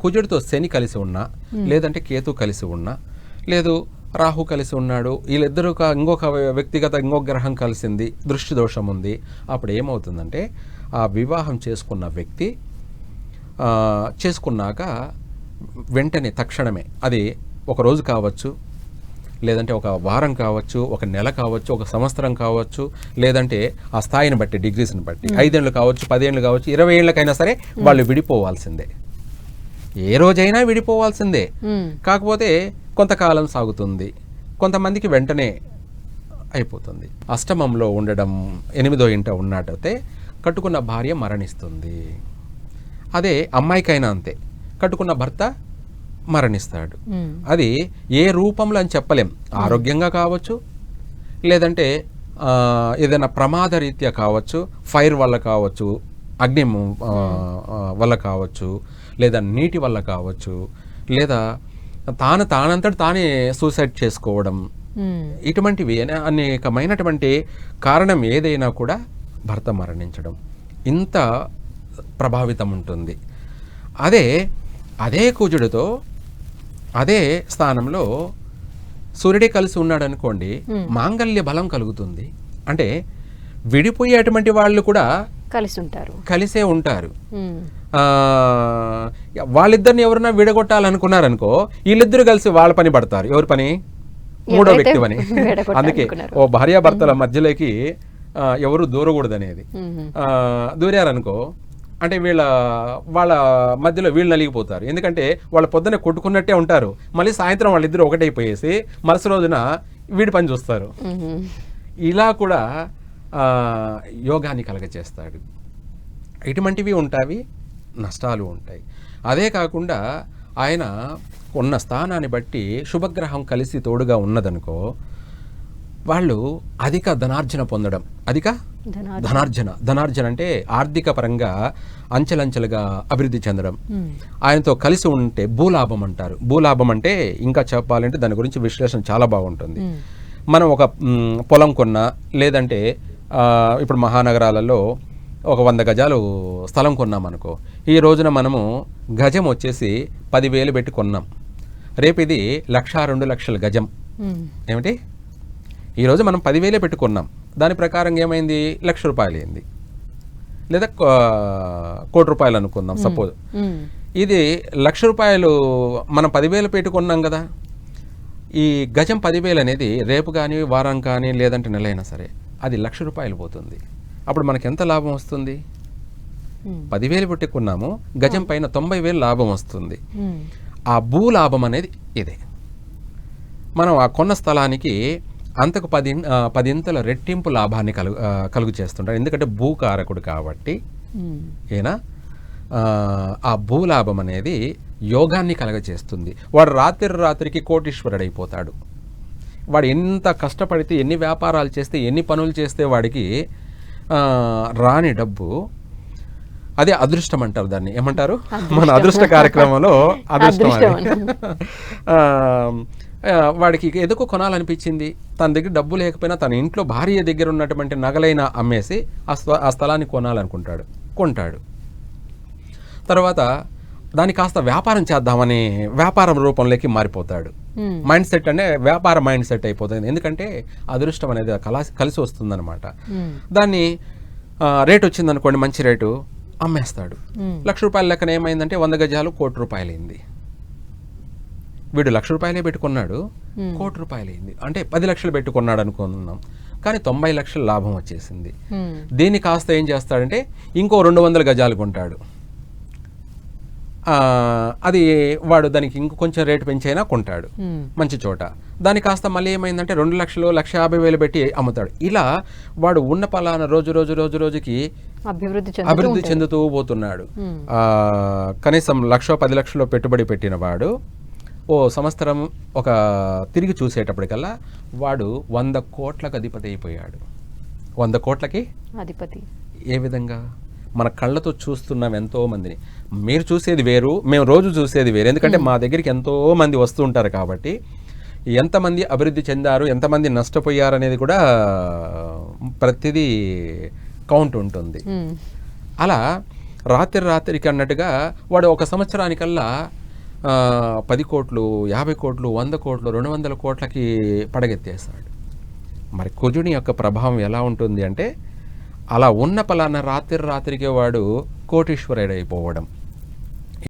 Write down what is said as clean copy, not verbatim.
కుజుడితో శని కలిసి ఉన్నా, లేదంటే కేతు కలిసి ఉన్నా, లేదు రాహు కలిసి ఉన్నాడు, వీళ్ళిద్దరూ ఇంకొక వ్యక్తిగత ఇంకొక గ్రహం కలిసింది, దృష్టి దోషం ఉంది, అప్పుడు ఏమవుతుందంటే ఆ వివాహం చేసుకున్న వ్యక్తి చేసుకున్నాక వెంటనే తక్షణమే, అది ఒక రోజు కావచ్చు, లేదంటే ఒక వారం కావచ్చు, ఒక నెల కావచ్చు, ఒక సంవత్సరం కావచ్చు, లేదంటే ఆ స్థాయిని బట్టి, డిగ్రీస్ని బట్టి 5 ఏళ్ళు కావచ్చు, 10 ఏళ్ళు కావచ్చు, 20 ఏళ్ళకైనా సరే వాళ్ళు విడిపోవాల్సిందే. ఏ రోజైనా విడిపోవాల్సిందే. కాకపోతే కొంతకాలం సాగుతుంది, కొంతమందికి వెంటనే అయిపోతుంది. అష్టమంలో ఉండడం, 8వ ఇంట ఉన్నట్టయితే కట్టుకున్న భార్య మరణిస్తుంది. అదే అమ్మాయికైనా అంతే, కట్టుకున్న భర్త మరణిస్తాడు. అది ఏ రూపంలో అని చెప్పలేం. ఆరోగ్యంగా కావచ్చు, లేదంటే ఏదైనా ప్రమాద రీత్యా కావచ్చు, ఫైర్ వల్ల కావచ్చు, అగ్ని వల్ల కావచ్చు, లేదా నీటి వల్ల కావచ్చు, లేదా తానంతట తానే సూసైడ్ చేసుకోవడం, ఇటువంటివి అనేకమైనటువంటి కారణం ఏదైనా కూడా భర్త మరణించడం, ఇంత ప్రభావితం ఉంటుంది. అదే కుజుడితో అదే స్థానంలో సూర్యుడే కలిసి ఉన్నాడు అనుకోండి, మాంగళ్య బలం కలుగుతుంది. అంటే విడిపోయేటువంటి వాళ్ళు కూడా కలిసే ఉంటారు. వాళ్ళిద్దరిని ఎవరన్నా విడగొట్టాలనుకున్నారనుకో, వీళ్ళిద్దరు కలిసి వాళ్ళ పని పడతారు. ఎవరి పని? మూడో వ్యక్తి పని. అందుకే ఓ భార్యాభర్తల మధ్యలోకి ఎవరు దూరకూడదు అనేది. దూరారనుకో అంటే వాళ్ళ మధ్యలో వీళ్ళు నలిగిపోతారు. ఎందుకంటే వాళ్ళ పొద్దున కొట్టుకున్నట్టే ఉంటారు, మళ్ళీ సాయంత్రం వాళ్ళిద్దరు ఒకటైపోయేసి మరుసటి రోజున వీడి పని చూస్తారు. ఇలా కూడా యోగాన్ని కలగచేస్తాడు. ఇటువంటివి ఉంటాయి, నష్టాలు ఉంటాయి. అదే కాకుండా ఆయన ఉన్న స్థానాన్ని బట్టి శుభగ్రహం కలిసి తోడుగా ఉన్నదనుకో, వాళ్ళు అధిక ధనార్జన పొందడం. ధనార్జన అంటే ఆర్థిక పరంగా అంచెలంచెలుగా అభివృద్ధి చెందడం. ఆయనతో కలిసి ఉంటే భూలాభం అంటారు. భూలాభం అంటే ఇంకా చెప్పాలంటే దాని గురించి విశ్లేషణ చాలా బాగుంటుంది. మనం ఒక పొలం కొన్నా, లేదంటే ఇప్పుడు మహానగరాలలో ఒక 100 గజాలు స్థలం కొన్నామనుకో, ఈ రోజున మనము గజం వచ్చేసి 10,000 పెట్టి కొన్నాం. రేపు ఇది 1,00,000, 2,00,000 గజం. ఏమిటి? ఈరోజు మనం 10,000 పెట్టుకున్నాం, దాని ప్రకారం ఏమైంది? 1,00,000 రూపాయలు అయింది, లేదా 1,00,00,000 రూపాయలు అనుకుందాం సపోజ్. ఇది 1,00,000 రూపాయలు మనం 10,000 పెట్టుకున్నాం కదా. ఈ గజం 10,000 అనేది రేపు కానీ, వారం కానీ, లేదంటే నెల అయినా సరే అది 1,00,000 రూపాయలు పోతుంది. అప్పుడు మనకి ఎంత లాభం వస్తుంది? 10,000 పెట్టుకున్నాము, గజం పైన 90,000 లాభం వస్తుంది. ఆ భూలాభం అనేది ఇదే. మనం ఆ కొన్న స్థలానికి అంతకు 10 రెట్టింపు లాభాన్ని కలుగు చేస్తుంటాడు. ఎందుకంటే భూకారకుడు కాబట్టి ఏనా ఆ భూలాభం అనేది యోగాన్ని కలగచేస్తుంది. వాడు రాత్రికి కోటీశ్వరుడైపోతాడు. వాడు ఎంత కష్టపడితే, ఎన్ని వ్యాపారాలు చేస్తే, ఎన్ని పనులు చేస్తే వాడికి రాని డబ్బు, అదే అదృష్టం అంటారు. దాన్ని ఏమంటారు? మన అదృష్ట కార్యక్రమంలో అదృష్టం. వాడికి ఎందుకో కొనాలనిపించింది, తన దగ్గర డబ్బు లేకపోయినా తన ఇంట్లో భార్య దగ్గర ఉన్నటువంటి నగలైనా అమ్మేసి ఆ స్థలాన్ని కొనాలనుకుంటాడు, కొంటాడు. తర్వాత దాన్ని కాస్త వ్యాపారం చేద్దామని వ్యాపారం రూపంలోకి మారిపోతాడు. మైండ్ సెట్ అంటే వ్యాపార మైండ్ సెట్ అయిపోతుంది. ఎందుకంటే అదృష్టం అనేది కలిసి వస్తుందన్నమాట. దాన్ని రేటు వచ్చిందనుకోండి, మంచి రేటు, అమ్మేస్తాడు. 1,00,000 రూపాయల లెక్కన ఏమైందంటే 100 గజాలు 1,00,00,000 రూపాయలు అయింది. వీడు 1,00,000 రూపాయలే పెట్టుకున్నాడు, 1,00,00,000 రూపాయలు అయింది. అంటే 10 లక్షలు పెట్టుకున్నాడు అనుకున్నాం, కానీ 90 లక్షల లాభం వచ్చేసింది. దీన్ని కాస్త ఏం చేస్తాడంటే ఇంకో 200 గజాలు కొంటాడు. అది వాడు దానికి ఇంకొంచెం రేటు పెంచైనా కొంటాడు మంచి చోట. దాని కాస్త మళ్ళీ ఏమైందంటే 2 లక్షలు, 1,50,000 పెట్టి అమ్ముతాడు. ఇలా వాడు ఉన్న పలానా రోజుకి అభివృద్ధి చెందుతూ పోతున్నాడు. కనీసం 1,00,000, 10 లక్షలు పెట్టుబడి పెట్టిన వాడు ఓ సంవత్సరం తిరిగి చూసేటప్పటికల్లా వాడు 100 కోట్లకు అధిపతి అయిపోయాడు. 100 కోట్లకి అధిపతి. ఏ విధంగా? మన కళ్ళతో చూస్తున్నాం ఎంతో మందిని. మీరు చూసేది వేరు, మేము రోజు చూసేది వేరు. ఎందుకంటే మా దగ్గరికి ఎంతో మంది వస్తూ ఉంటారు కాబట్టి ఎంతమంది అభివృద్ధి చెందారు, ఎంతమంది నష్టపోయారు అనేది కూడా ప్రతిదీ కౌంట్ ఉంటుంది. అలా రాత్రికి అన్నట్టుగా వాడు ఒక సంవత్సరానికల్లా 10 కోట్లు, 50 కోట్లు, 100 కోట్లు, 200 కోట్లకి పడగెత్తేస్తాడు. మరి కుజుని యొక్క ప్రభావం ఎలా ఉంటుంది అంటే, అలా ఉన్న పలానా రాత్రికి వాడు కోటీశ్వరుడైపోవడం.